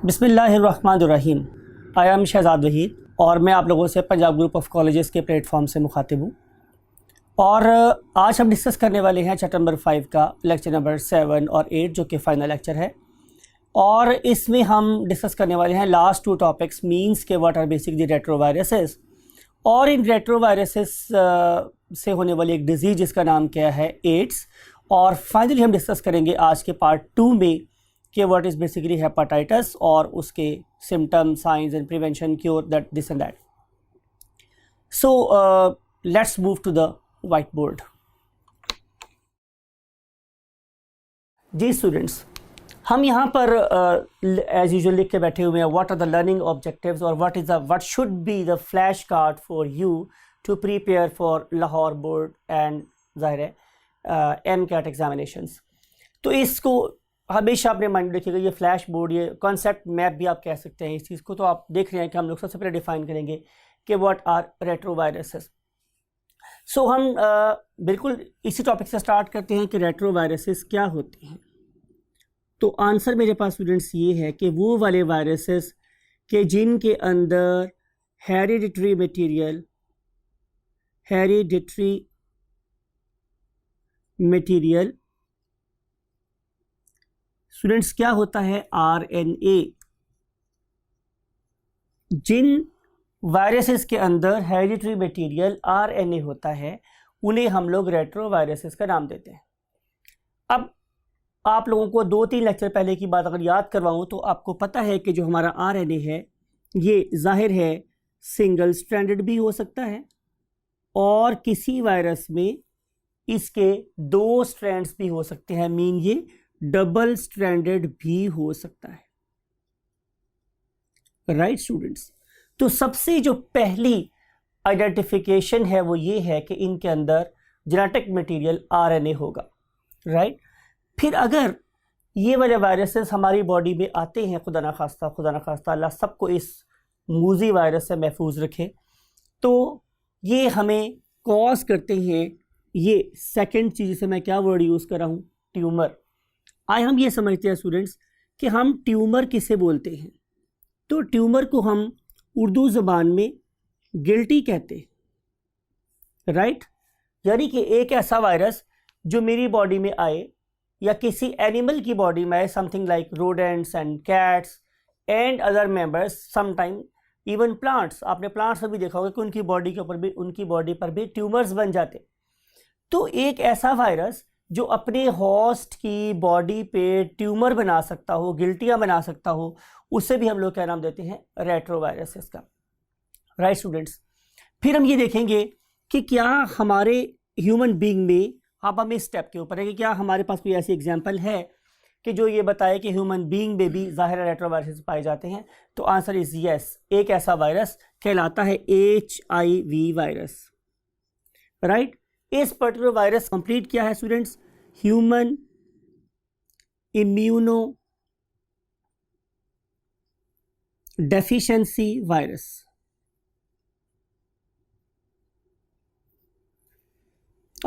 बिस्मिल्लाहिर्रहमानिर्रहीम। I am Shahzad Waheed और मैं आप लोगों से पंजाब ग्रुप ऑफ कॉलेजेस के प्लेटफॉर्म से मुखातिब हूँ। और आज हम डिस्कस करने वाले हैं चैप्टर नंबर 5 का लेक्चर नंबर 7 और 8 जो कि फ़ाइनल लेक्चर है। और इसमें हम डिस्कस करने वाले हैं लास्ट टू टॉपिक्स मींस के व्हाट आर बेसिकली रेट्रोवायरसेस, और इन रेट्रोवायरसेस से होने वाली एक डिजीज़ जिसका नाम क्या है एड्स। और फाइनली हम डिस्कस करेंगे आज के पार्ट 2 में कि व्हाट इज़ बेसिकली हेपाटाइटिस और उसके symptom, signs and prevention, cure, that this and that. So let's move to the white board. जी स्टूडेंट्स, हम यहाँ पर एज यूजुअल लिख के बैठे हुए हैं what are the learning objectives और what should be the flash card for you to prepare for Lahore board and ज़ाहिर है MCAT एग्जामिनेशंस। तो इसको हमेशा अपने माइंड में रखिएगा। ये फ्लैश बोर्ड, ये कॉन्सेप्ट मैप भी आप कह सकते हैं इस चीज़ को। तो आप देख रहे हैं कि हम लोग सबसे पहले डिफाइन करेंगे कि व्हाट आर रेट्रोवायरसेस। सो हम बिल्कुल इसी टॉपिक से स्टार्ट करते हैं कि रेट्रोवायरसेस क्या होते हैं। तो आंसर मेरे पास स्टूडेंट्स ये है कि वो वाले वायरसेस के जिनके अंदर हेरिडिटरी मटेरियल स्टूडेंट्स क्या होता है RNA। जिन वायरसेस के अंदर हेरिडिटरी मटेरियल RNA होता है उन्हें हम लोग रेट्रोवायरसेस का नाम देते हैं। अब आप लोगों को 2-3 लेक्चर पहले की बात अगर याद करवाऊं तो आपको पता है कि जो हमारा RNA है ये जाहिर है सिंगल स्ट्रैंडेड भी हो सकता है और किसी वायरस में इसके 2 स्ट्रैंड्स भी हो सकते हैं, मीन ये डबल स्ट्रैंडेड भी हो सकता है। राइट स्टूडेंट्स, तो सबसे जो पहली आइडेंटिफिकेशन है वो ये है कि इनके अंदर जेनेटिक मटेरियल RNA होगा। राइट, फिर अगर ये वाले वायरसेस हमारी बॉडी में आते हैं, खुदा ना खास्ता अल्लाह सबको इस मूजी वायरस से महफूज रखे, तो ये हमें कॉज करते हैं, ये सेकंड चीज़ से मैं क्या वर्ड यूज़ कर रहा हूँ, ट्यूमर। आए हम ये समझते हैं स्टूडेंट्स कि हम ट्यूमर किसे बोलते हैं। तो ट्यूमर को हम उर्दू ज़बान में गिल्टी कहते हैं। राइट, यानी कि एक ऐसा वायरस जो मेरी बॉडी में आए या किसी एनिमल की बॉडी में आए, something like rodents and cats and other members, sometime even plants. आपने प्लांट्स में भी देखा होगा कि उनकी बॉडी पर भी ट्यूमर्स बन जाते। तो एक ऐसा वायरस जो अपने होस्ट की बॉडी पे ट्यूमर बना सकता हो, गिल्टियाँ बना सकता हो, उससे भी हम लोग क्या नाम देते हैं, रेट्रोवायरसेस का। राइट स्टूडेंट्स, फिर हम ये देखेंगे कि क्या हमारे ह्यूमन बीइंग में, आप हम इस स्टेप के ऊपर है कि क्या हमारे पास कोई ऐसी एग्जांपल है कि जो ये बताए कि ह्यूमन बीइंग में भी ज़ाहिर रेट्रोवायरसेस पाए जाते हैं। तो आंसर इज़ यस, एक ऐसा वायरस कहलाता है HIV वायरस। राइट, इस पर्टिकुलर वायरस कंप्लीट क्या है students, human immuno deficiency virus.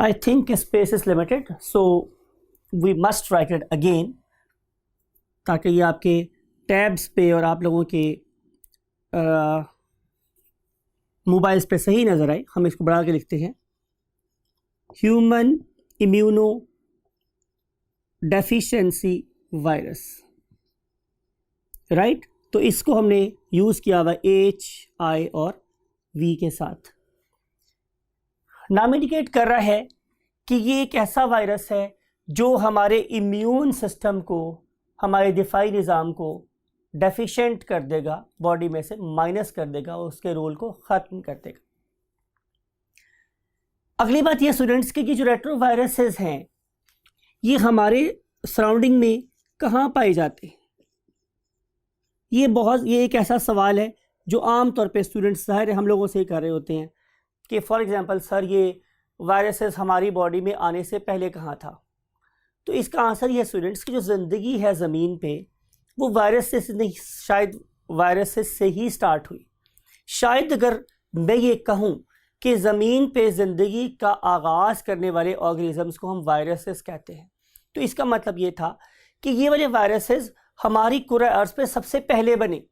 I think space is limited, so we must write it again ताकि ये आपके टैब्स पे और आप लोगों के मोबाइल्स पे सही नज़र आए। हम इसको बढ़ा के लिखते हैं, human immuno deficiency virus. Right, तो इसको हमने यूज़ किया हुआ HI और V के साथ। नाम इंडिकेट कर रहा है कि ये एक ऐसा वायरस है जो हमारे इम्यून सिस्टम को, हमारे दिफाई निज़ाम को डेफिशिएंट कर देगा, बॉडी में से माइनस कर देगा और उसके रोल को ख़त्म कर देगा। अगली बात ये स्टूडेंट्स कि जो रेट्रोवायरसेस हैं ये हमारे सराउंडिंग में कहाँ पाए जाते हैं। ये एक ऐसा सवाल है जो आम तौर पे स्टूडेंट्स ज़ाहिर हम लोगों से ही कर रहे होते हैं कि फॉर एग्जांपल सर ये वायरसेस हमारी बॉडी में आने से पहले कहाँ था। तो इसका आंसर ये स्टूडेंट्स की जो ज़िंदगी है ज़मीन पे वो वायरस से नहीं, शायद वायरसेस से ही स्टार्ट हुई। शायद अगर मैं ये कहूँ कि ज़मीन पे ज़िंदगी का आगाज़ करने वाले ऑर्गेनिज़म्स को हम वायरसेस कहते हैं, तो इसका मतलब ये था कि ये वाले वायरसेस हमारी कुरा अर्थ पे सबसे पहले बने,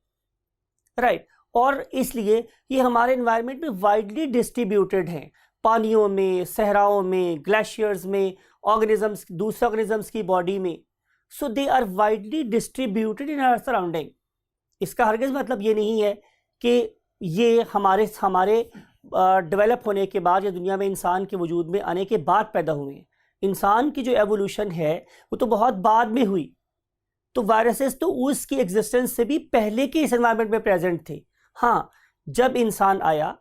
राइट। और इसलिए ये हमारे एनवायरनमेंट में वाइडली डिस्ट्रीब्यूटेड हैं, पानियों में, सहराओं में, ग्लेशियर्स में, ऑर्गेनिजम्स, दूसरे ऑर्गेनिजम्स की बॉडी में। So they are widely distributed in our surrounding. इसका हरगिज़ मतलब ये नहीं है कि ये हमारे डेवलप होने के बाद या दुनिया में इंसान के वजूद में आने के बाद पैदा हुए हैं। इंसान की जो एवोल्यूशन है वो तो बहुत बाद में हुई। तो वायरसेस तो उसकी एग्जिस्टेंस से भी पहले के इस एनवायरनमेंट में प्रेजेंट थे। हाँ, जब इंसान आया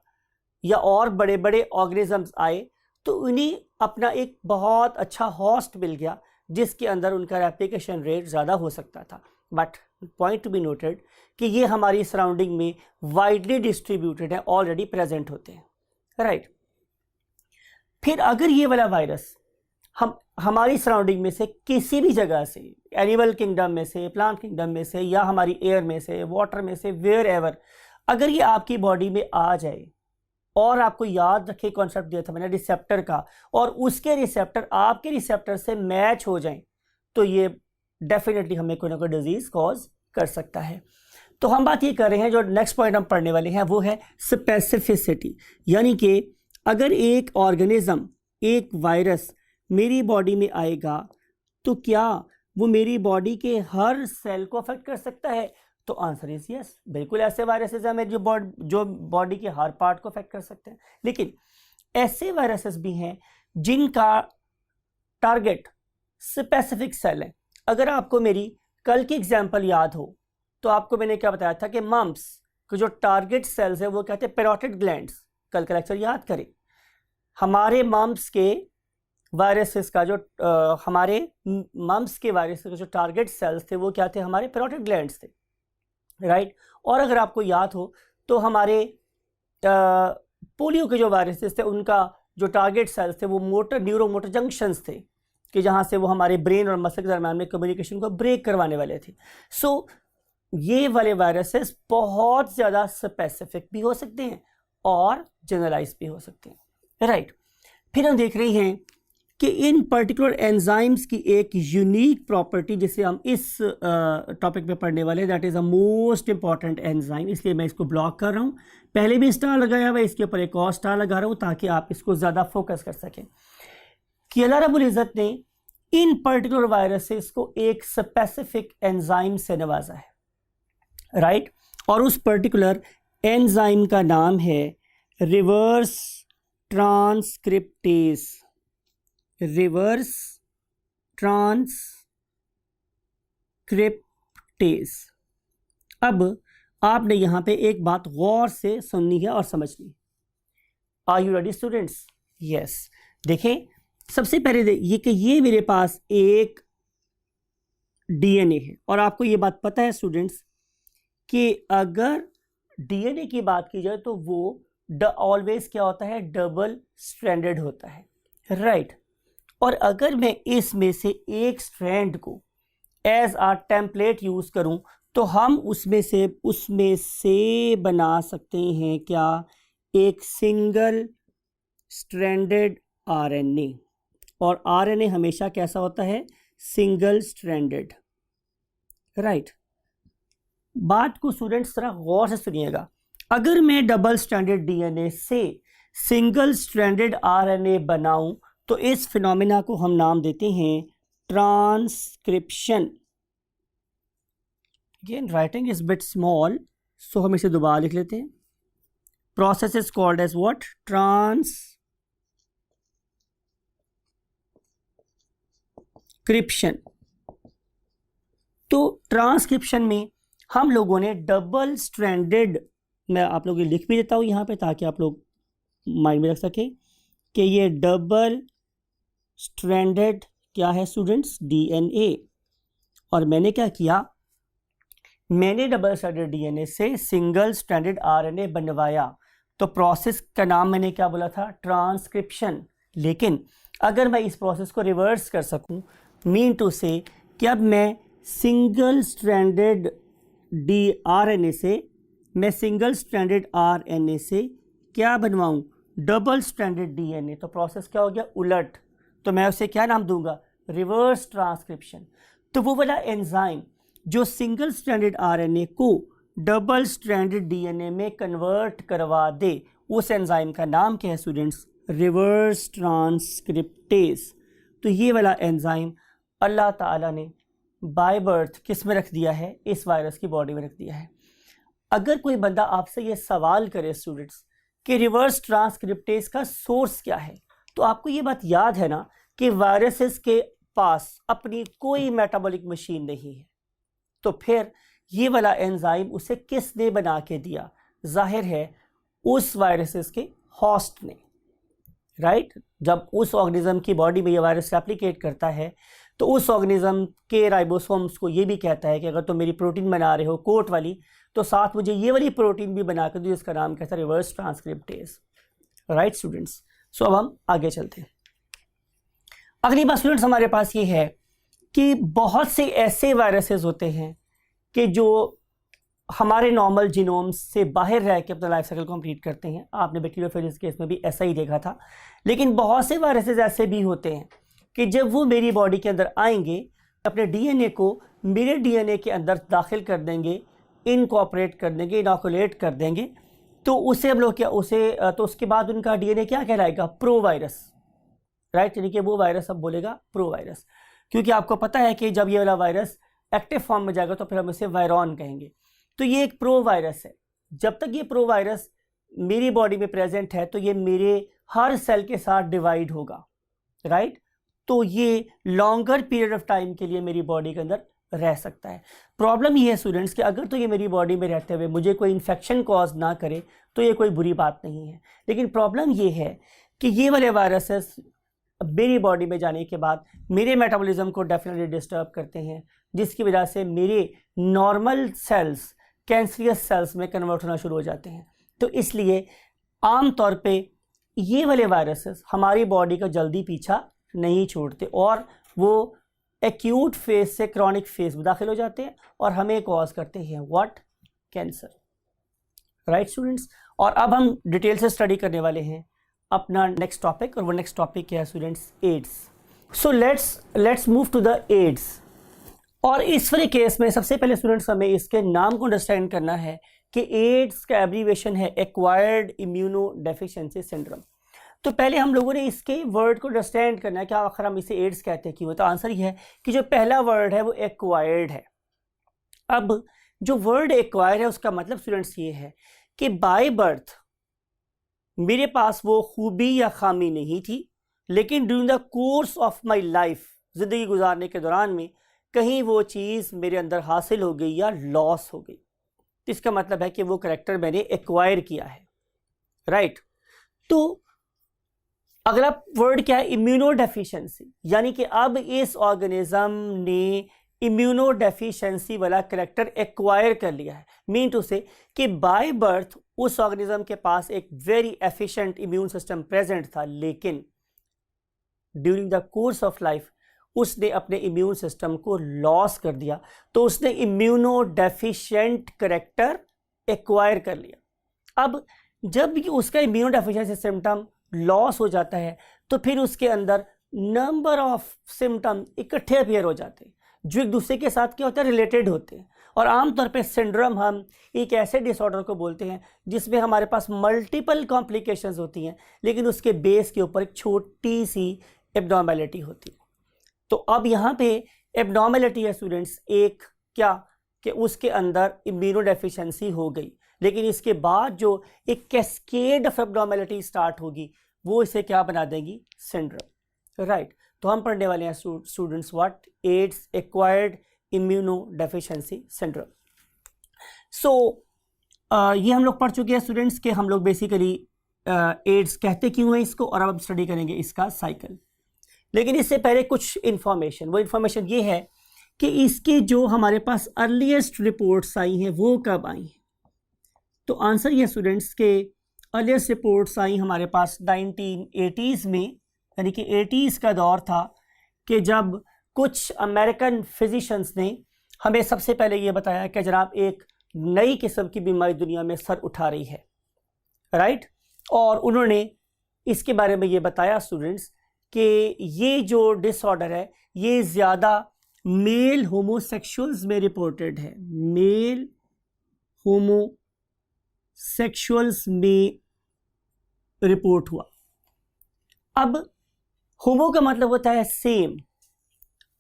या और बड़े बड़े ऑर्गेनिजम्स आए तो उन्हें अपना एक बहुत अच्छा होस्ट मिल गया जिसके अंदर उनका रेप्लिकेशन रेट ज़्यादा हो सकता था। But point to be noted कि ये हमारी सराउंडिंग में वाइडली डिस्ट्रीब्यूटेड है, ऑलरेडी प्रेजेंट होते हैं, राइट। फिर अगर ये वाला वायरस हमारी सराउंडिंग में से किसी भी जगह से, एनिमल किंगडम में से, प्लांट किंगडम में से, या हमारी एयर में से, वाटर में से, वेयर एवर, अगर ये आपकी बॉडी में आ जाए और आपको याद रखे कॉन्सेप्ट दिया था मैंने रिसेप्टर का, और उसके रिसेप्टर आपके रिसेप्टर से मैच हो जाएं, तो ये डेफिनेटली हमें कोई ना कोई डिजीज कॉज कर सकता है। तो हम बात ये कर रहे हैं, जो नेक्स्ट पॉइंट हम पढ़ने वाले हैं वो है स्पेसिफिसिटी, यानी कि अगर एक ऑर्गेनिज्म, एक वायरस मेरी बॉडी में आएगा तो क्या वो मेरी बॉडी के हर सेल को अफेक्ट कर सकता है? तो आंसर इज यस। बिल्कुल ऐसे वायरसेस हैं मेरे जो बॉडी के हर पार्ट को अफेक्ट कर सकते हैं, लेकिन ऐसे वायरसेस भी हैं जिनका टारगेट स्पेसिफिक सेल है। अगर आपको मेरी कल की एग्जांपल याद हो तो आपको मैंने क्या बताया था कि मम्प्स के जो टारगेट सेल्स है वो कहते हैं पैरोटिड ग्लैंड्स। कल का लेक्चर याद करें। हमारे मम्प्स के वायरसेस का जो हमारे मम्प्स के वायरसेस के जो टारगेट सेल्स थे वो क्या थे? हमारे पैरोटिड ग्लैंड्स थे, राइट। और अगर आपको याद हो तो हमारे पोलियो के जो वायरसेस थे उनका जो टारगेट सेल्स थे वो न्यूरोमोटर जंक्शंस थे, कि जहाँ से वो हमारे ब्रेन और मसल के दरम्यान में कम्युनिकेशन को ब्रेक करवाने वाले थे। सो ये वाले वायरसेस बहुत ज़्यादा स्पेसिफिक भी हो सकते हैं और जनरलाइज भी हो सकते हैं, राइट। फिर हम देख रहे हैं कि इन पर्टिकुलर एंजाइम्स की एक यूनिक प्रॉपर्टी जिसे हम इस टॉपिक पे पढ़ने वाले हैं, that is a most important enzyme, इसलिए मैं इसको ब्लॉक कर रहा हूँ। पहले भी स्टार लगाया हुआ है, इसके ऊपर एक और स्टार लगा रहा हूँ ताकि आप इसको ज़्यादा फोकस कर सकें कि अल्लाह रब्बुल इज़्ज़त ने इन पर्टिकुलर वायरसेस को एक स्पेसिफिक एंजाइम से नवाजा है, राइट। और उस पर्टिकुलर एंजाइम का नाम है रिवर्स ट्रांसक्रिप्टेज। Reverse transcriptase. अब आपने यहां पे एक बात गौर से सुननी है और समझनी। Are you ready students? Yes. देखें, सबसे पहले ये मेरे पास एक डीएनए है, और आपको ये बात पता है स्टूडेंट्स कि अगर डीएनए की बात की जाए तो वो ऑलवेज क्या होता है? डबल स्ट्रैंडेड होता है, राइट। और अगर मैं इसमें से एक स्ट्रैंड को एज आ टेम्पलेट यूज करूं तो हम उसमें से बना सकते हैं क्या? एक सिंगल स्ट्रैंडेड आरएनए। और आरएनए हमेशा कैसा होता है? Single stranded, right. बात को स्टूडेंट्स जरा गौर से सुनिएगा। अगर मैं डबल स्ट्रैंडेड डीएनए से सिंगल स्ट्रैंडेड आरएनए बनाऊं तो इस फिनोमेना को हम नाम देते हैं transcription. Again writing is bit small, so हम इसे दोबारा लिख लेते हैं। Process is called as what? Transcription. तो ट्रांसक्रिप्शन में हम लोगों ने डबल स्ट्रैंडेड, मैं आप लोगों को लिख भी देता हूँ यहाँ पे ताकि आप लोग माइंड में रख सकें कि ये डबल स्ट्रैंडेड क्या है स्टूडेंट्स? डीएनए। और मैंने क्या किया? मैंने डबल स्ट्रैंडेड डीएनए से सिंगल स्ट्रैंडेड आरएनए बनवाया। तो प्रोसेस का नाम मैंने क्या बोला था? ट्रांसक्रिप्शन। लेकिन अगर मैं इस प्रोसेस को रिवर्स कर सकूं, मीन टू से कि अब मैं सिंगल स्ट्रैंडेड आरएनए से क्या बनवाऊं? Double stranded DNA. तो प्रोसेस क्या हो गया? उलट। तो मैं उसे क्या नाम दूंगा? Reverse transcription. तो वो वाला एंजाइम जो सिंगल स्ट्रैंडेड आरएनए को डबल स्ट्रैंडेड डीएनए में कन्वर्ट करवा दे, उस एंजाइम का नाम क्या है स्टूडेंट्स? Reverse transcriptase. तो ये वाला एंजाइम अल्लाह ताला ने बाय बर्थ किस में रख दिया है? इस वायरस की बॉडी में रख दिया है। अगर कोई बंदा आपसे ये सवाल करे स्टूडेंट्स कि रिवर्स ट्रांसक्रिप्टेज का सोर्स क्या है, तो आपको ये बात याद है ना कि वायरसेस के पास अपनी कोई मेटाबॉलिक मशीन नहीं है, तो फिर ये वाला एंजाइम उसे किसने बना के दिया? जाहिर है उस वायरसेस के होस्ट ने, राइट? जब उस ऑर्गेनिज्म की बॉडी में ये वायरस एप्लीकेट करता है तो उस ऑर्गेनिज्म के राइबोसोम्स को ये भी कहता है कि अगर तुम मेरी प्रोटीन बना रहे हो कोट वाली, तो साथ मुझे ये वाली प्रोटीन भी बना कर दो, जिसका नाम कहता है रिवर्स ट्रांसक्रिप्टेज। राइट स्टूडेंट्स, सो अब हम आगे चलते हैं। अगली बात स्टूडेंट्स हमारे पास ये है कि बहुत से ऐसे वायरसेस होते हैं कि जो हमारे नॉर्मल जीनोम्स से बाहर रह के अपना लाइफ साइकिल कंप्लीट करते हैं। आपने बैक्टीरियोफेज केस में भी ऐसा ही देखा था। लेकिन बहुत से वायरसेस ऐसे भी होते हैं कि जब वो मेरी बॉडी के अंदर आएंगे, अपने डीएनए को मेरे डीएनए के अंदर दाखिल कर देंगे, इनकॉर्पोरेट कर देंगे, इनोकुलेट कर देंगे, तो उसे हम लोग क्या तो उसके बाद उनका डीएनए क्या कहलाएगा? Pro virus. राइट, यानी कि वो वायरस अब बोलेगा प्रो वायरस, क्योंकि आपको पता है कि जब ये वाला वायरस एक्टिव फॉर्म में जाएगा तो फिर हम इसे वायरॉन कहेंगे। तो ये एक प्रो वायरस है। जब तक ये प्रो वायरस मेरी बॉडी में प्रेजेंट है तो ये मेरे हर सेल के साथ डिवाइड होगा, राइट? तो ये लॉन्गर पीरियड ऑफ टाइम के लिए मेरी बॉडी के अंदर रह सकता है। प्रॉब्लम ये है स्टूडेंट्स कि अगर तो ये मेरी बॉडी में रहते हुए मुझे कोई इन्फेक्शन कॉज ना करे तो ये कोई बुरी बात नहीं है। लेकिन प्रॉब्लम ये है कि ये वाले वायरसेस मेरी बॉडी में जाने के बाद मेरे मेटाबॉलिज्म को डेफिनेटली डिस्टर्ब करते हैं, जिसकी वजह से मेरे नॉर्मल सेल्स कैंसरियस सेल्स में कन्वर्ट होना शुरू हो जाते हैं। तो इसलिए आम तौर पे ये वाले वायरसेस हमारी बॉडी का जल्दी पीछा नहीं छोड़ते और वो एक्यूट फेज से क्रॉनिक फेज में दाखिल हो जाते हैं और हमें कॉज करते हैं व्हाट? कैंसर। राइट स्टूडेंट्स, और अब हम डिटेल से स्टडी करने वाले हैं अपना नेक्स्ट टॉपिक, और वो नेक्स्ट टॉपिक क्या है students? AIDS. So let's move to the AIDS. और इस वाले केस में सबसे पहले स्टूडेंट्स हमें इसके नाम को अंडरस्टैंड करना है कि एड्स का एब्रीविएशन है एक्वायर्ड इम्यूनो डेफिशिएंसी सिंड्रोम। तो पहले हम लोगों ने इसके वर्ड को अंडरस्टैंड करना है कि आखिर हम इसे एड्स कहते हैं क्यों। तो आंसर ये है कि जो पहला वर्ड है वो एक्वायर्ड है। अब जो वर्ड एक्वायर्ड है उसका मतलब स्टूडेंट्स ये है कि बाय बर्थ मेरे पास वो खूबी या खामी नहीं थी, लेकिन during the course of my life, ज़िंदगी गुजारने के दौरान में कहीं वो चीज़ मेरे अंदर हासिल हो गई या लॉस हो गई। इसका मतलब है कि वो करैक्टर मैंने एक्वायर किया है, राइट? तो अगला वर्ड क्या है? इम्यूनो डेफिशिएंसी, यानी कि अब इस ऑर्गेनिज्म ने इम्यूनो डेफिशिएंसी वाला करैक्टर एक्वायर कर लिया है। मीन टू से कि बाय बर्थ उस ऑर्गेनिज्म के पास एक very efficient immune system present था, लेकिन during the course of life उसने अपने इम्यून सिस्टम को लॉस कर दिया, तो उसने इम्यूनो डेफिशिएंट करैक्टर एक्वायर कर लिया। अब जब भी उसका इम्यूनो डेफिशिएंसी सिम्टम लॉस हो जाता है तो फिर उसके अंदर नंबर ऑफ सिम्टम इकट्ठे अपीयर हो जाते हैं जो एक दूसरे के साथ क्या होता है? रिलेटेड होते हैं। और आमतौर पे सिंड्रोम हम एक ऐसे डिसऑर्डर को बोलते हैं जिसमें हमारे पास मल्टीपल कॉम्प्लिकेशंस होती हैं, लेकिन उसके बेस के ऊपर एक छोटी सी एब्नॉर्मेलिटी होती है। तो अब यहाँ पे एब्नॉर्मेलिटी है स्टूडेंट्स एक क्या कि उसके अंदर इम्यूनो डेफिशिएंसी हो गई, लेकिन इसके बाद जो एक कैस्केड ऑफ एब्नॉर्मेलिटी स्टार्ट होगी वो इसे क्या बना देंगी? Syndrome, right? तो हम पढ़ने वाले हैं students what? AIDS, acquired immunodeficiency syndrome. So ये हम लोग पढ़ चुके हैं स्टूडेंट्स कि हम लोग बेसिकली एड्स कहते क्यों हैं इसको, और अब हम स्टडी करेंगे इसका साइकिल। लेकिन इससे पहले कुछ इन्फॉर्मेशन, वो इन्फॉर्मेशन ये है कि इसकी जो हमारे पास अर्लीस्ट रिपोर्ट्स आई हैं वो कब आई हैं। तो आंसर ये स्टूडेंट्स के अर्लीस्ट रिपोर्ट्स आई हमारे पास 1980s में, यानी कि 80s का दौर था कि जब कुछ अमेरिकन फिजिशियंस ने हमें सबसे पहले ये बताया कि जनाब एक नई किस्म की बीमारी दुनिया में सर उठा रही है, राइट? और उन्होंने इसके बारे में ये बताया स्टूडेंट्स कि ये जो डिसऑर्डर है ये ज़्यादा मेल होमोसेक्सुअल्स में रिपोर्टेड है, मेल होमोसेक्सुअल्स में रिपोर्ट हुआ। अब होमो का मतलब होता है सेम,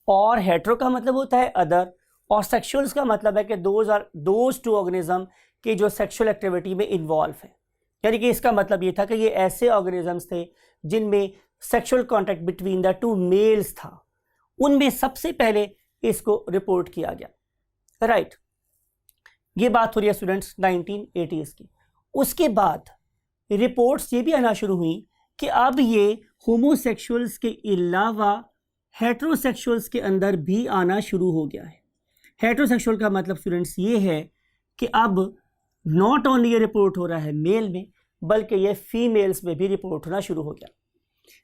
और हेट्रो का मतलब होता है अदर, और सेक्सुअल्स का मतलब है कि दोज टू ऑर्गेनिज्म के जो सेक्सुअल एक्टिविटी में इन्वॉल्व है। यानी कि इसका मतलब ये था कि ये ऐसे ऑर्गेनिजम्स थे जिनमें sexual contact between the two males था, उनमें सबसे पहले इसको रिपोर्ट किया गया, राइट। ये बात हो रही है स्टूडेंट्स 1980s की। उसके बाद रिपोर्ट्स ये भी आना शुरू हुई कि अब ये होमोसेक्सुअल्स के अलावा हेट्रोसेक्सुअल्स के अंदर भी आना शुरू हो गया है। हेट्रोसेक्सुअल का मतलब स्टूडेंट्स ये है कि अब नॉट ओनली ये रिपोर्ट हो रहा है मेल में, बल्कि ये फीमेल्स में भी रिपोर्ट होना शुरू हो गया।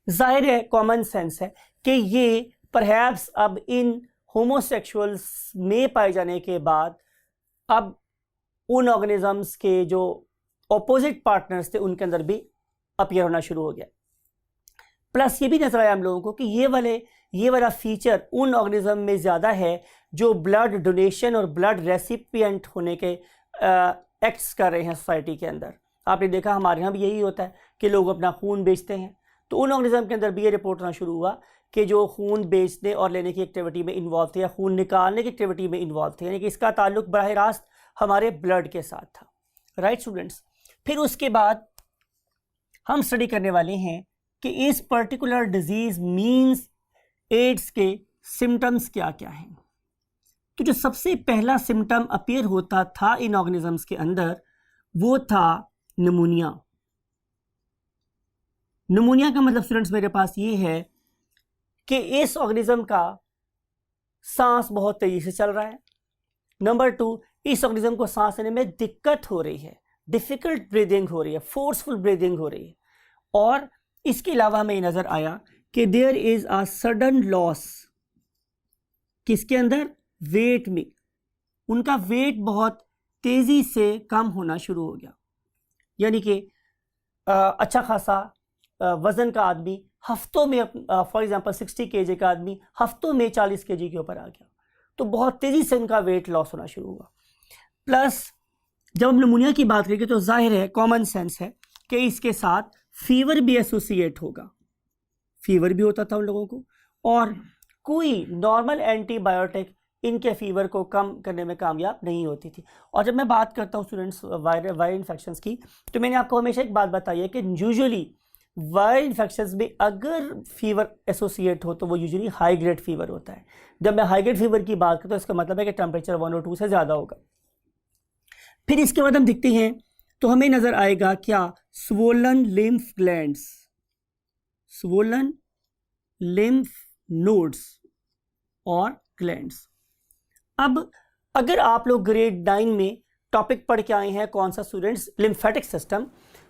जाहिर है, कॉमन सेंस है कि ये परहैप्स अब इन होमोसेक्सुअल्स में पाए जाने के बाद अब उन ऑर्गेनिजम्स के जो ऑपोजिट पार्टनर्स थे उनके अंदर भी अपीयर होना शुरू हो गया। प्लस ये भी नजर आया हम लोगों को कि ये वाला फीचर उन ऑर्गेनिज्म में ज़्यादा है जो ब्लड डोनेशन और ब्लड रेसिपिएंट होने के एक्ट्स कर रहे हैं सोसाइटी के अंदर। आपने देखा हमारे यहाँ भी यही होता है कि लोग अपना खून बेचते हैं, तो उन ऑर्गेनिज्म के अंदर भी ये रिपोर्ट होना शुरू हुआ कि जो खून बेचने और लेने की एक्टिविटी में इन्वॉल्व थे या खून निकालने की एक्टिविटी में इन्वॉल्व थे, यानी कि इसका ताल्लुक बराह रास्त हमारे ब्लड के साथ था, राइट स्टूडेंट्स। फिर उसके बाद हम स्टडी करने वाले हैं कि इस पर्टिकुलर डिजीज मींस एड्स के सिम्टम्स क्या क्या हैं। तो जो सबसे पहला सिम्टम अपीयर होता था इन ऑर्गेनिजम्स के अंदर वो था निमोनिया। निमोनिया का मतलब स्टूडेंट्स मेरे पास ये है कि इस ऑर्गेनिज्म का सांस बहुत तेजी से चल रहा है। नंबर 2, इस ऑर्गेनिज्म को सांस लेने में दिक्कत हो रही है, डिफिकल्ट ब्रीदिंग हो रही है, फोर्सफुल ब्रीदिंग हो रही है। और इसके अलावा हमें नजर आया कि there is a sudden loss, किसके अंदर, वेट में, उनका वेट बहुत तेजी से कम होना शुरू हो गया। यानी कि अच्छा खासा वजन का आदमी हफ्तों में, फॉर एग्जांपल 60 kg का आदमी हफ्तों में 40 kg के ऊपर आ गया, तो बहुत तेजी से उनका वेट लॉस होना शुरू हुआ। प्लस जब हम निमोनिया की बात करेंगे तो जाहिर है, कॉमन सेंस है कि इसके साथ फीवर भी एसोसिएट होगा, फीवर भी होता था उन लोगों को, और कोई नॉर्मल एंटीबायोटिक इनके फीवर को कम करने में कामयाब नहीं होती थी। और जब मैं बात करता हूँ स्टूडेंट्स वायरल इन्फेक्शंस की, तो मैंने आपको हमेशा एक बात बताई है कि यूजुअली वायरल इन्फेक्शंस में अगर फीवर एसोसिएट हो तो वो यूजुअली हाई ग्रेड फीवर होता है। जब मैं हाई ग्रेड फीवर की बात करता हूँ इसका मतलब है कि टेम्परेचर 1 और 2 से ज़्यादा होगा। फिर इसके बाद हम देखते हैं तो हमें नज़र आएगा क्या, swollen lymph glands, swollen lymph nodes और ग्लैंड्स। अब अगर आप लोग ग्रेड 9 में टॉपिक पढ़ के आए हैं, कौन सा स्टूडेंट्स, लिम्फेटिक सिस्टम,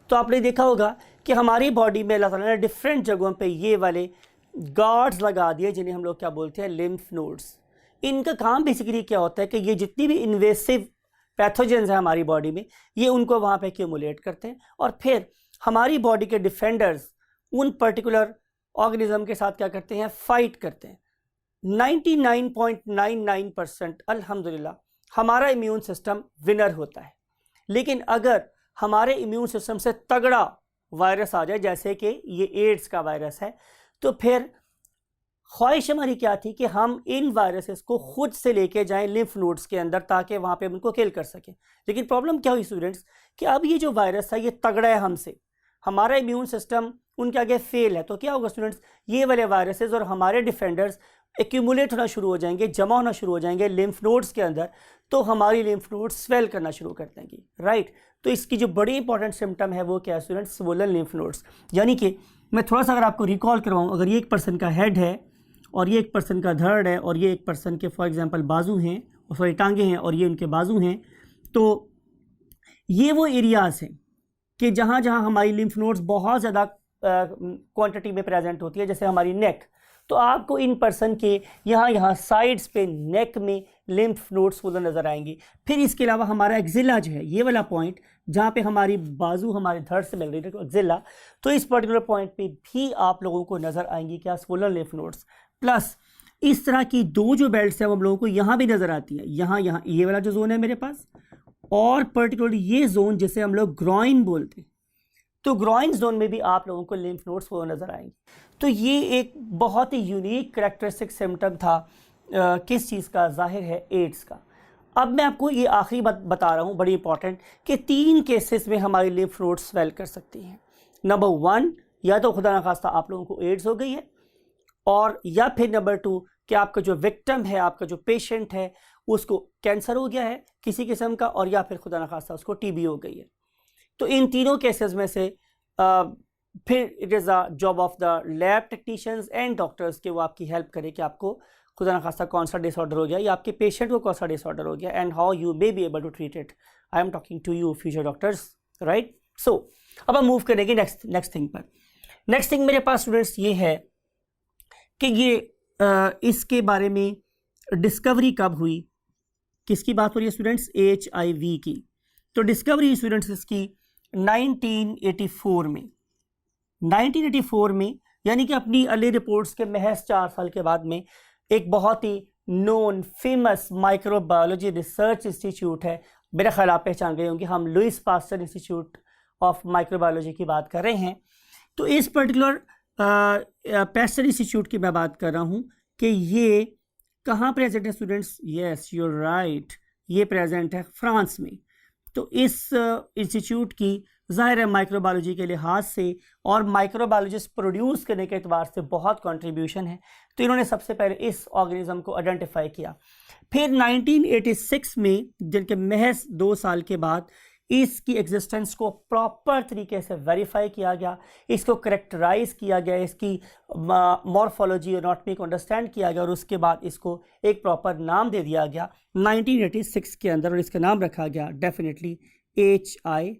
तो आपने देखा होगा कि हमारी बॉडी में अल्लाह ताला ने डिफरेंट जगहों पे ये वाले गार्ड्स लगा दिए जिन्हें हम लोग क्या बोलते हैं, लिम्फ नोड्स। इनका काम बेसिकली क्या होता है कि ये जितनी भी इन्वेसिव पैथोजेंस हैं हमारी बॉडी में, ये उनको वहाँ पे एक्यूमुलेट करते हैं और फिर हमारी बॉडी के डिफेंडर्स उन पर्टिकुलर ऑर्गेनिज्म के साथ क्या करते हैं, फाइट करते हैं। 99.99% अल्हम्दुलिल्लाह हमारा इम्यून सिस्टम विनर होता है। लेकिन अगर हमारे इम्यून सिस्टम से तगड़ा वायरस आ जाए, जैसे कि ये एड्स का वायरस है, तो फिर ख्वाहिश हमारी क्या थी कि हम इन वायरसेस को खुद से लेके जाएं लिम्फ नोड्स के अंदर ताकि वहाँ पे उनको किल कर सकें। लेकिन प्रॉब्लम क्या हुई स्टूडेंट्स कि अब ये जो वायरस है ये तगड़ा है हमसे, हमारा इम्यून सिस्टम उनके आगे फेल है, तो क्या होगा स्टूडेंट्स, ये वाले वायरसेस और हमारे डिफेंडर्स एक्यूमुलेट होना शुरू हो जाएंगे, जमा होना शुरू हो जाएंगे लिम्फ नोड्स के अंदर, तो हमारी लिम्फ नोड्स स्वेल करना शुरू कर देंगी, राइट। तो इसकी जो बड़ी इंपॉर्टेंट सिम्टम है वो क्या है स्टूडेंट्स, स्वोलन लिम्फ नोड्स। यानी कि मैं थोड़ा सा अगर आपको रिकॉल करवाऊँ, अगर ये एक पर्सन का हेड है और ये एक पर्सन का धड़ है और ये एक पर्सन के फॉर एग्जांपल बाजू हैं, और सॉरी टांगे हैं और ये उनके बाजू हैं, तो ये वो एरियाज़ हैं कि जहाँ जहाँ हमारी लिम्फ नोड्स बहुत ज़्यादा क्वांटिटी में प्रेजेंट होती है। जैसे हमारी नेक, तो आपको इन पर्सन के यहाँ साइड्स पे नेक में लिम्फ नोड्स वो नज़र आएंगी। फिर इसके अलावा हमारा एक्जिला जो है, ये वाला पॉइंट जहाँ पे हमारी बाजू हमारे धड़ से मिल रही है, तो एक्जिला, तो इस पर्टिकुलर पॉइंट पे भी आप लोगों को नज़र आएंगी क्या, स्वोलन लिम्फ नोड्स। प्लस इस तरह की दो जो बेल्ट्स हैं वो हम लोगों को यहाँ भी नजर आती है, यहाँ ये वाला जो जोन है मेरे पास, और पर्टिकुलरली ये जोन जिसे हम लोग ग्रॉइन बोलते हैं। तो ग्रॉइन जोन में भी आप लोगों को लिम्फ नोड्स वो नजर आएंगे। तो ये एक बहुत ही यूनिक करेक्टरिस्टिक सिम्टम था किस चीज़ का, जाहिर है एड्स का। अब मैं आपको ये आखिरी बात बता रहा हूँ, बड़ी इंपॉर्टेंट, कि 3 केसेस में हमारी लिम्फ नोड्स स्वेल कर सकती हैं। नंबर 1, या तो खुदा न खास्ता आप लोगों को एड्स हो गई है, और या फिर नंबर 2 कि आपका जो विक्टिम है, आपका जो पेशेंट है, उसको कैंसर हो गया है किसी किस्म का, और या फिर खुदा न खास्ता उसको टीबी हो गई है। तो इन तीनों केसेस में से फिर it is the job of the lab technicians and doctors कि वो आपकी हेल्प करे कि आपको खुदा न खास्ता कौन सा डिसऑर्डर हो गया या आपके पेशेंट को कौन सा डिसऑर्डर हो गया, and how you may be able to treat it. I am talking to you future doctors, right. So अब हम मूव करेंगे नेक्स्ट थिंग पर। नेक्स्ट थिंग मेरे पास स्टूडेंट्स ये है कि ये इसके बारे में डिस्कवरी कब हुई, किसकी बात हो रही है स्टूडेंट्स, HIV की। तो डिस्कवरी स्टूडेंट्स इसकी 1984 में, 1984 में, यानी कि अपनी अर्ली रिपोर्ट्स के महज 4 साल के बाद में एक बहुत ही known famous microbiology research institute है, मेरा ख्याल आप पहचान गए होंगे, हम Louis Pasteur institute of microbiology की बात कर रहे हैं। तो इस पर्टिकुलर पास्चर इंस्टीट्यूट की मैं बात कर रहा हूँ कि ये कहाँ प्रेजेंट है students, yes you are right, ये प्रेजेंट है फ्रांस में। तो इस इंस्टीट्यूट की ज़ाहिर है माइक्रोबायोलॉजी के लिहाज से और माइक्रोबायोलॉजिस्ट प्रोड्यूस करने के एतबार से बहुत कंट्रीब्यूशन है। तो इन्होंने सबसे पहले इस ऑर्गेनिज्म को आइडेंटिफाई किया। फिर 1986 में, जिनके महज 2 साल के बाद, इसकी एग्जिस्टेंस को प्रॉपर तरीके से वेरीफाई किया गया, इसको करेक्टराइज किया गया, इसकी मॉर्फोलॉजी और एनाटॉमी को अंडरस्टैंड किया गया, और उसके बाद इसको एक प्रॉपर नाम दे दिया गया 1986 के अंदर, और इसका नाम रखा गया definitely HIV।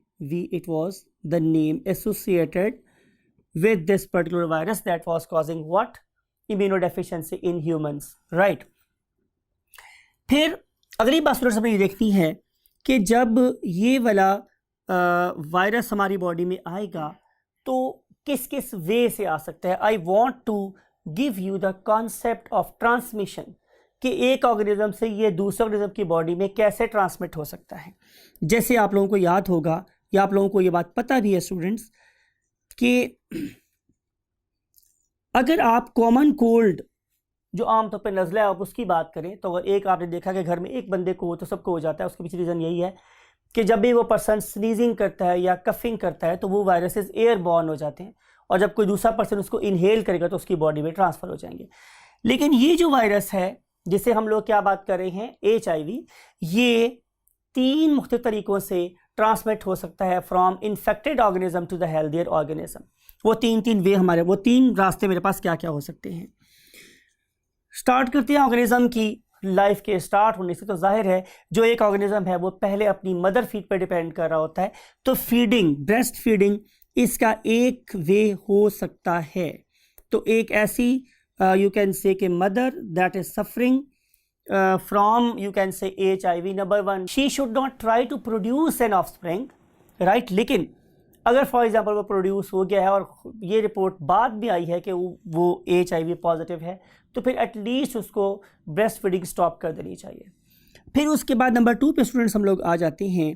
It was the name associated with this particular virus that was causing what, immunodeficiency in humans, right. फिर अगली बात हमें ये देखनी है कि जब ये वाला वायरस हमारी बॉडी में आएगा तो किस किस वे से आ सकता है। I want to give you the concept of transmission, कि एक ऑर्गेनिज्म से ये दूसरे ऑर्गेनिज्म की बॉडी में कैसे ट्रांसमिट हो सकता है। जैसे आप लोगों को याद होगा या आप लोगों को ये बात पता भी है स्टूडेंट्स कि अगर आप कॉमन कोल्ड जो आमतौर पर नज़ला है आप उसकी बात करें, तो अगर एक आपने देखा कि घर में एक बंदे को हो तो सबको हो जाता है। उसके पीछे रीज़न यही है कि जब भी वो पर्सन स्नीजिंग करता है या कफिंग करता है तो वो वायरसेस एयरबॉर्न हो जाते हैं, और जब कोई दूसरा पर्सन उसको इनहेल करेगा तो उसकी बॉडी में ट्रांसफ़र हो जाएंगे। लेकिन ये जो वायरस है जिसे हम लोग क्या बात कर रहे हैं, HIV, ये 3 मुख्तलिफ तरीक़ों से ट्रांसमिट हो सकता है from infected organism to the healthier organism. वो 3 वे हमारे, वो 3 रास्ते मेरे पास क्या क्या हो सकते हैं। स्टार्ट करते हैं ऑर्गेनिज्म की लाइफ के स्टार्ट होने से। तो जाहिर है जो एक ऑर्गेनिज्म है वो पहले अपनी मदर फीड पर डिपेंड कर रहा होता है, तो फीडिंग, ब्रेस्ट फीडिंग इसका एक वे हो सकता है। तो एक ऐसी यू कैन से कि mother that is suffering from you can say HIV, number 1 she should not try to produce an offspring, right. लेकिन अगर फॉर एग्जांपल वो प्रोड्यूस हो गया है और ये रिपोर्ट बाद में आई है कि वो HIV पॉजिटिव है, तो फिर एटलीस्ट उसको ब्रेस्ट फीडिंग स्टॉप कर देनी चाहिए। फिर उसके बाद नंबर 2 पे स्टूडेंट्स हम लोग आ जाते हैं,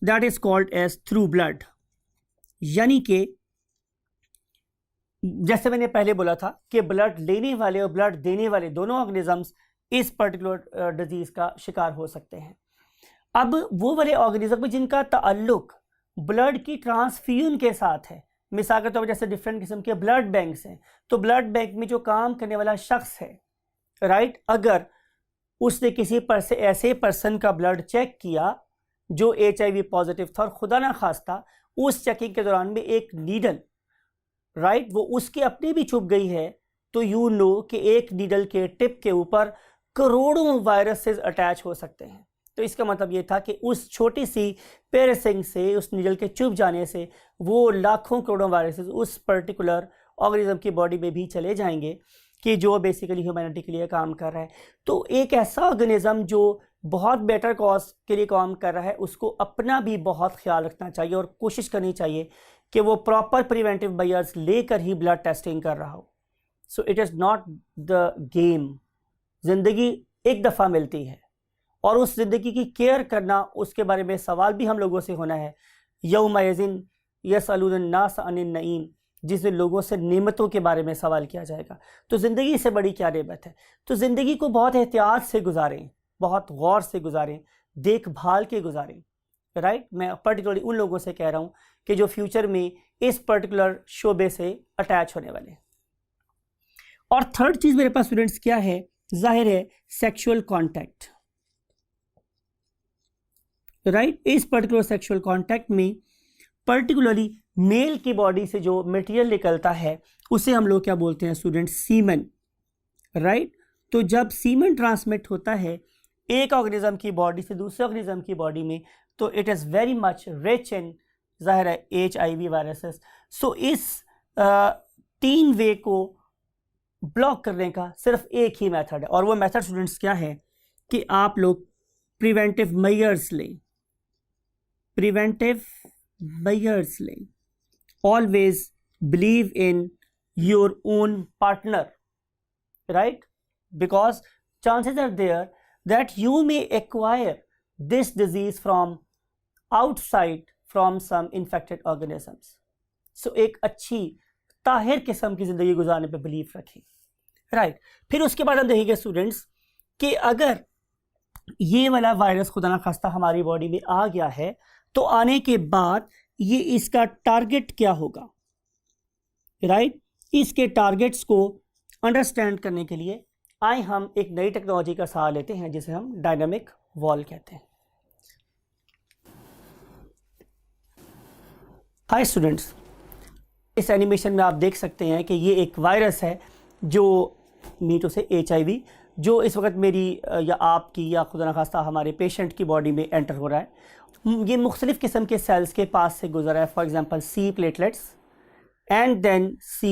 that is called as through blood, यानी कि जैसे मैंने पहले बोला था कि ब्लड लेने वाले और ब्लड देने वाले दोनों ऑर्गेनिजम्स इस पर्टिकुलर डिजीज का शिकार हो सकते हैं। अब वो वाले ऑर्गेनिज्म जिनका ताल्लुक ब्लड की ट्रांसफ्यूजन के साथ है, मिसाल के तौर पर जैसे डिफरेंट किस्म के ब्लड बैंक्स हैं, तो ब्लड बैंक में जो काम करने वाला शख्स है, राइट, अगर उसने किसी पर से ऐसे पर्सन का ब्लड चेक किया जो HIV पॉजिटिव था और खुदा ना खास्ता उस चेकिंग के दौरान में एक नीडल, राइट, वो उसके अपने भी चुभ गई है, तो यू नो कि एक नीडल के टिप के ऊपर करोड़ों वायरसेस अटैच हो सकते हैं। तो इसका मतलब ये था कि उस छोटी सी पेरेसिंग से, उस नीडल के चुभ जाने से वो लाखों करोड़ों वायरसेस उस पर्टिकुलर ऑर्गेनिज्म की बॉडी में भी चले जाएंगे कि जो बेसिकली ह्यूमैनिटी के लिए काम कर रहा है। तो एक ऐसा ऑर्गेनिज्म जो बहुत बेटर कॉज के लिए काम कर रहा है, उसको अपना भी बहुत ख्याल रखना चाहिए और कोशिश करनी चाहिए कि वो प्रॉपर प्रिवेंटिव मेजर्स लेकर ही ब्लड टेस्टिंग कर रहा हो। So it is not the game ज़िंदगी एक दफ़ा मिलती है और उस ज़िंदगी की केयर करना, उसके बारे में सवाल भी हम लोगों से होना है। यौम यज़िन यसअलुन्नास अनिन नईम, जिस दिन लोगों से नेमतों के बारे में सवाल किया जाएगा। तो ज़िंदगी से बड़ी क्या नेमत है। तो ज़िंदगी को बहुत एहतियात से गुजारें, बहुत गौर से गुजारें, देखभाल के गुजारें, राइट। मैं पर्टिकुलरली उन लोगों से कह रहा हूँ कि जो फ्यूचर में इस पर्टिकुलर शोबे से अटैच होने वाले। और थर्ड चीज़ मेरे पास स्टूडेंट्स क्या है, जाहिर है सेक्सुअल कॉन्टैक्ट, राइट। इस पर्टिकुलर सेक्सुअल कॉन्टैक्ट में पर्टिकुलरली मेल की बॉडी से जो मटेरियल निकलता है उसे हम लोग क्या बोलते हैं स्टूडेंट, सीमन, राइट। तो जब सीमन ट्रांसमिट होता है एक ऑर्गेनिज्म की बॉडी से दूसरे ऑर्गेनिज्म की बॉडी में, तो it is very much rich in, ज़ाहिर है, HIV वायरसेस। सो इस 3 वे को ब्लॉक करने का सिर्फ एक ही मेथड है, और वो मेथड स्टूडेंट्स क्या है कि आप लोग प्रिवेंटिव मेजर्स लें, प्रिवेंटिव मेजर्स लें। Always believe in your own partner, right? Because chances are there that you may acquire this disease from outside, from some infected organisms. So एक अच्छी ताहिर किस्म की ज़िंदगी गुजारने पे बिलीव रखें, राइट। फिर उसके बाद हम देखेंगे स्टूडेंट्स कि अगर ये वाला वायरस खुदा ना खास्ता हमारी बॉडी में आ गया है, तो आने के बाद ये इसका टारगेट क्या होगा, राइट। इसके टारगेट्स को अंडरस्टैंड करने के लिए आए हम एक नई टेक्नोलॉजी का सहारा लेते हैं जिसे हम डायनामिक वॉल कहते हैं। हाय स्टूडेंट्स, इस एनिमेशन में आप देख सकते हैं कि ये एक वायरस है जो मीटो से HIV, जो इस वक्त मेरी या आपकी या खुदा न खास्ता हमारे पेशेंट की बॉडी में एंटर हो रहा है। ये मुख्तलिफ़ किस्म के सेल्स के पास से गुजर रहा है, for example C platelets and then C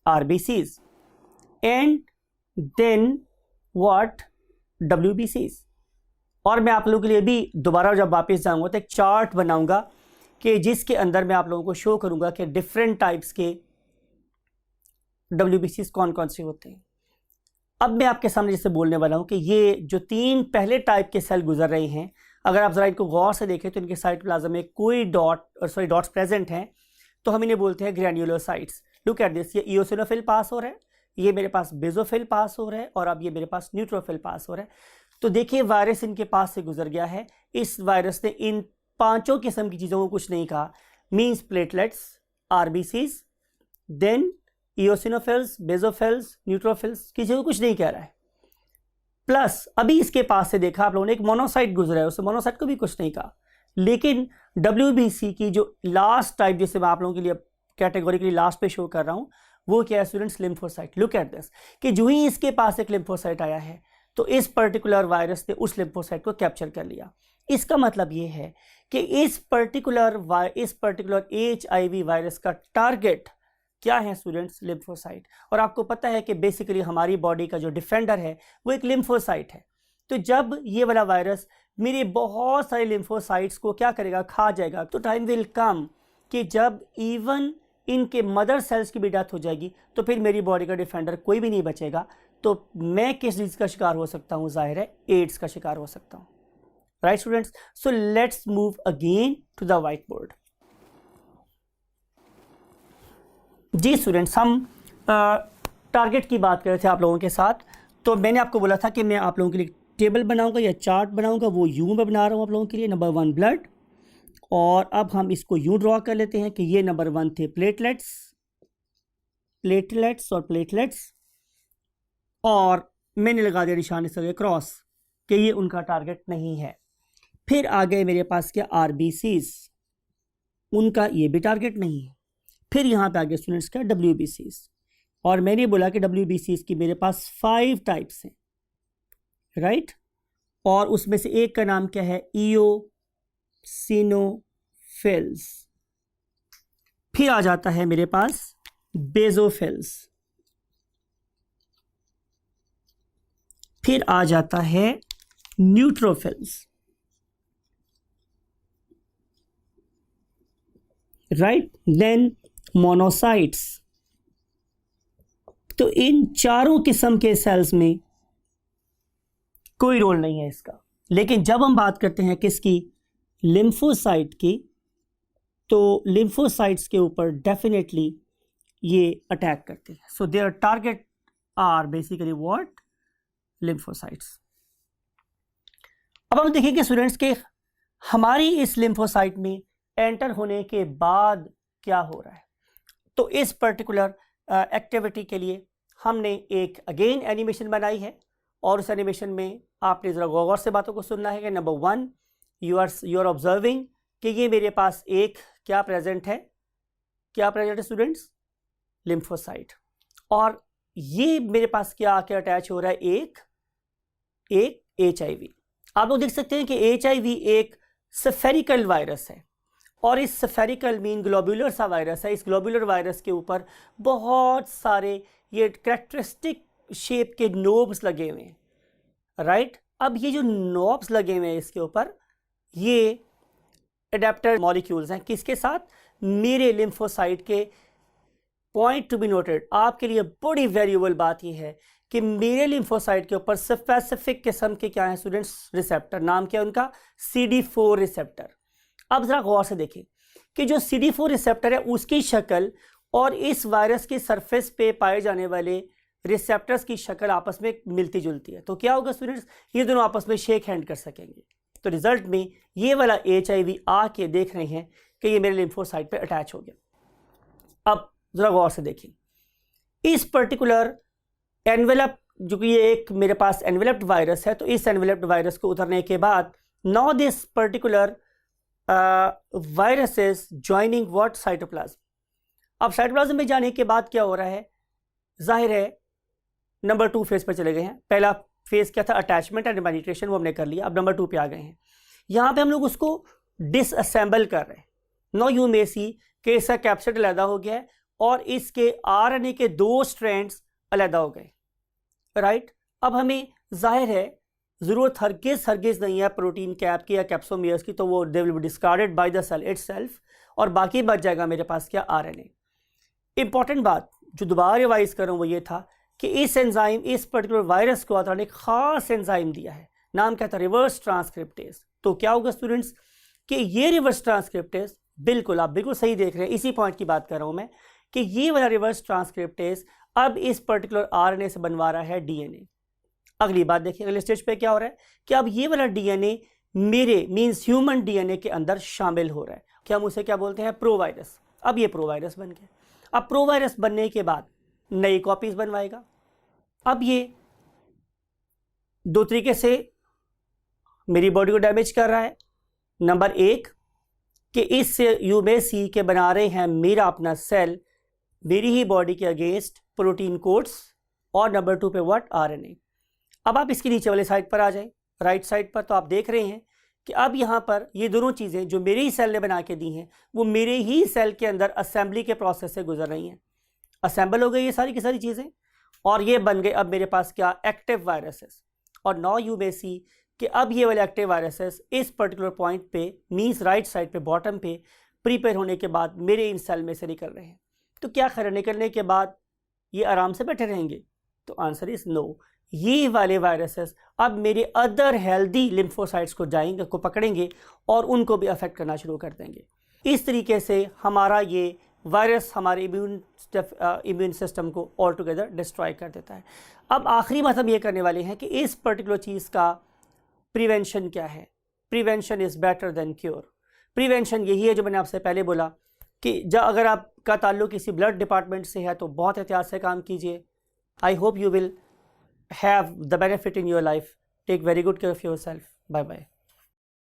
RBCs and then what WBCs। और मैं आप लोगों के लिए भी दोबारा जब वापस जाऊंगा तो एक चार्ट बनाऊंगा कि जिसके अंदर मैं आप लोगों को शो करूंगा कि डिफरेंट टाइप्स के WBCs कौन कौन से होते हैं। अब मैं आपके सामने जैसे बोलने वाला हूं कि ये जो 3 पहले टाइप के सेल गुजर रहे हैं, अगर आप ज़रा इनको गौर से देखें तो इनके साइटोप्लाज्म में कोई डॉट्स प्रेजेंट हैं, तो हम इन्हें बोलते हैं ग्रैन्युलोसाइट्स। लुक एट दिस, ये इओसिनोफिल पास हो रहा है, ये मेरे पास बेसोफिल पास हो रहा है, और अब ये मेरे पास न्यूट्रोफिल पास हो रहा है। तो देखिए वायरस इनके पास से गुजर गया है। इस वायरस ने इन 5 किस्म की चीज़ों को कुछ नहीं कहा, means platelets, RBCs, then eosinophils, basophils, neutrophils, किसी को कुछ नहीं कह रहा है। प्लस अभी इसके पास से देखा आप लोगों ने एक मोनोसाइट गुजरा है, उस मोनोसाइट को भी कुछ नहीं कहा। लेकिन WBC की जो लास्ट टाइप जिसे मैं आप लोगों के लिए कैटेगोरिकली लास्ट पे शो कर रहा हूं, वो क्या है students, lymphocyte. Look at this कि जो ही इसके पास एक लिम्फोसाइट आया है तो इस पर्टिकुलर वायरस ने उस लिम्फोसाइट को कैप्चर कर लिया। इसका मतलब ये है कि इस पर्टिकुलर HIV वायरस का टारगेट क्या है स्टूडेंट्स, लिम्फोसाइट। और आपको पता है कि बेसिकली हमारी बॉडी का जो डिफेंडर है वो एक लिम्फोसाइट है। तो जब ये वाला वायरस मेरे बहुत सारे लिम्फोसाइट्स को क्या करेगा, खा जाएगा, तो टाइम विल कम कि जब इवन इनके मदर सेल्स की भी डेथ हो जाएगी तो फिर मेरी बॉडी का डिफेंडर कोई भी नहीं बचेगा। तो मैं किस चीज़ का शिकार हो सकता हूँ, जाहिर है एड्स का शिकार हो सकता हूँ, right students. So let's move again to the white board. जी स्टूडेंट्स, हम टारगेट की बात कर रहे थे आप लोगों के साथ। तो मैंने आपको बोला था कि मैं आप लोगों के लिए टेबल बनाऊंगा या चार्ट बनाऊंगा, वो यूं में बना रहा हूँ आप लोगों के लिए। नंबर 1 ब्लड, और अब हम इसको यूं ड्रॉ कर लेते हैं कि ये नंबर 1 थे प्लेटलेट्स और प्लेटलेट्स, और मैंने लगा दिया निशान इस तरह क्रॉस कि ये उनका टारगेट नहीं है। फिर आ गए मेरे पास क्या, RBCs, उनका ये भी टारगेट नहीं है। फिर यहाँ पे आ गए स्टूडेंट्स क्या, WBCs, और मैंने बोला कि WBCs की मेरे पास 5 टाइप्स हैं, राइट। और उसमें से एक का नाम क्या है, इओसिनोफिल्स। फिर आ जाता है मेरे पास बेसोफिल्स, फिर आ जाता है न्यूट्रोफिल्स, राइट, देन मोनोसाइट्स। तो इन चारों किस्म के सेल्स में कोई रोल नहीं है इसका। लेकिन जब हम बात करते हैं किसकी, लिम्फोसाइट की, तो लिम्फोसाइट्स के ऊपर डेफिनेटली ये अटैक करते हैं। So their target are basically what, lymphocytes. अब हम देखेंगे स्टूडेंट्स के हमारी इस लिम्फोसाइट में एंटर होने के बाद क्या हो रहा है। तो इस पर्टिकुलर एक्टिविटी के लिए हमने एक अगेन एनिमेशन बनाई है, और उस एनिमेशन में आपने ज़रा गौर से बातों को सुनना है कि नंबर 1 यू आर ऑब्जर्विंग कि ये मेरे पास एक क्या प्रेजेंट है, क्या प्रेजेंट है स्टूडेंट्स, लिम्फोसाइट। और ये मेरे पास क्या आके अटैच हो रहा है, एक HIV। आप लोग देख सकते हैं कि HIV एक स्फेरिकल वायरस है, और इस स्फेरिकल मीन ग्लोबुलर सा वायरस है। इस ग्लोबुलर वायरस के ऊपर बहुत सारे ये कैरेक्टरिस्टिक शेप के नोब्स लगे हुए हैं, राइट। अब ये जो नोब्स लगे हुए हैं इसके ऊपर, ये एडेप्टर मॉलिक्यूल्स हैं किसके साथ, मेरे लिम्फोसाइट के। पॉइंट टू बी नोटेड, आपके लिए बड़ी वेरिएबल बात यह है कि मेरे लिम्फोसाइट के ऊपर स्पेसिफिक किस्म के क्या है स्टूडेंट्स, रिसेप्टर। नाम क्या है उनका, CD4 रिसेप्टर। अब जरा गौर से देखें कि जो CD4 रिसेप्टर है उसकी शक्ल और इस वायरस के सरफेस पे पाए जाने वाले रिसेप्टर्स की शक्ल आपस में मिलती जुलती है। तो क्या होगा स्टूडेंट्स, ये दोनों आपस में शेक हैंड कर सकेंगे। तो रिजल्ट में ये वाला HIV आके देख रहे हैं कि ये मेरे लिम्फोसाइट पे अटैच हो गया। अब जरा गौर से देखें, इस पर्टिकुलर एनवेलप, जो कि ये एक मेरे पास एनवेलप्ड वायरस है, तो इस एनवेलप्ड वायरस को उतरने के बाद now this particular virus is joining what, cytoplasm. अब साइटोप्लाज्म में जाने के बाद क्या हो रहा है, जाहिर है नंबर 2 फेज पर चले गए हैं। पहला फेज क्या था, अटैचमेंट एंड पेनिट्रेशन, वो हमने कर लिया। अब नंबर 2 पे आ गए हैं। यहाँ पे हम लोग उसको डिसअसेंबल कर रहे हैं। नो यू मे सी कि इसका कैप्सिड अलहदा हो गया है और इसके RNA के 2 स्ट्रैंड्स अलहदा हो गए, राइट। अब हमें जाहिर है ज़रूरत हरगिज़ नहीं है प्रोटीन कैप की या कैप्सोमियर्स की, तो वो they will be discarded by the cell itself, और बाकी बच जाएगा मेरे पास क्या, RNA। इंपॉर्टेंट बात जो दोबारा रिवाइज करूँ वो ये था कि इस एंजाइम, इस पर्टिकुलर वायरस को आता ने एक खास एंजाइम दिया है, नाम क्या था, रिवर्स ट्रांसक्रिप्टेज। तो क्या होगा स्टूडेंट्स कि ये रिवर्स ट्रांसक्रिप्टेज, बिल्कुल आप बिल्कुल सही देख रहे हैं, इसी पॉइंट की बात कर रहा हूं मैं, कि ये वाला रिवर्स ट्रांसक्रिप्टेज अब इस पर्टिकुलर RNA से बनवा रहा है DNA। अगली बात देखिए, अगले स्टेज पे क्या हो रहा है कि अब ये वाला DNA मेरे मीन्स ह्यूमन DNA के अंदर शामिल हो रहा है। क्या हम उसे क्या बोलते हैं, प्रोवायरस। अब ये प्रोवायरस बन गया। अब प्रोवायरस बनने के बाद नई कॉपीज बनवाएगा। अब ये 2 तरीके से मेरी बॉडी को डैमेज कर रहा है। नंबर 1 कि इससे यू मे सी के बना रहे हैं मेरा अपना सेल मेरी ही बॉडी के अगेंस्ट प्रोटीन कोड्स, और नंबर 2 पे व्हाट, RNA। अब आप इसके नीचे वाले साइड पर आ जाएं, राइट साइड पर, तो आप देख रहे हैं कि अब यहाँ पर ये दोनों चीज़ें जो मेरे ही सेल ने बना के दी हैं वो मेरे ही सेल के अंदर असेंबली के प्रोसेस से गुजर रही हैं। असेंबल हो गई ये सारी की सारी चीज़ें, और ये बन गए अब मेरे पास क्या, एक्टिव वायरसेस। और नाउ यू मे सी कि अब ये वाले एक्टिव वायरसेस इस पर्टिकुलर पॉइंट पे मीन्स राइट साइड पे बॉटम पे प्रिपेयर होने के बाद मेरे इन सेल में से निकल रहे हैं। तो क्या खैर निकलने के बाद ये आराम से बैठे रहेंगे, तो आंसर इज नो। ये वाले वायरसेस अब मेरे अदर हेल्दी लिम्फोसाइट्स को जाएंगे, को पकड़ेंगे और उनको भी अफेक्ट करना शुरू कर देंगे। इस तरीके से हमारा ये वायरस हमारे इम्यून सिस्टम को ऑल टुगेदर डिस्ट्रॉय कर देता है। अब आखिरी बात हम ये करने वाले हैं कि इस पर्टिकुलर चीज़ का प्रिवेंशन क्या है। Prevention is better than cure. Prevention यही है जो मैंने आपसे पहले बोला कि अगर आपका ताल्लुक किसी ब्लड डिपार्टमेंट से है तो बहुत एहतियात से काम कीजिए। I hope you will have the benefit in your life. Take very good care of yourself. Bye bye.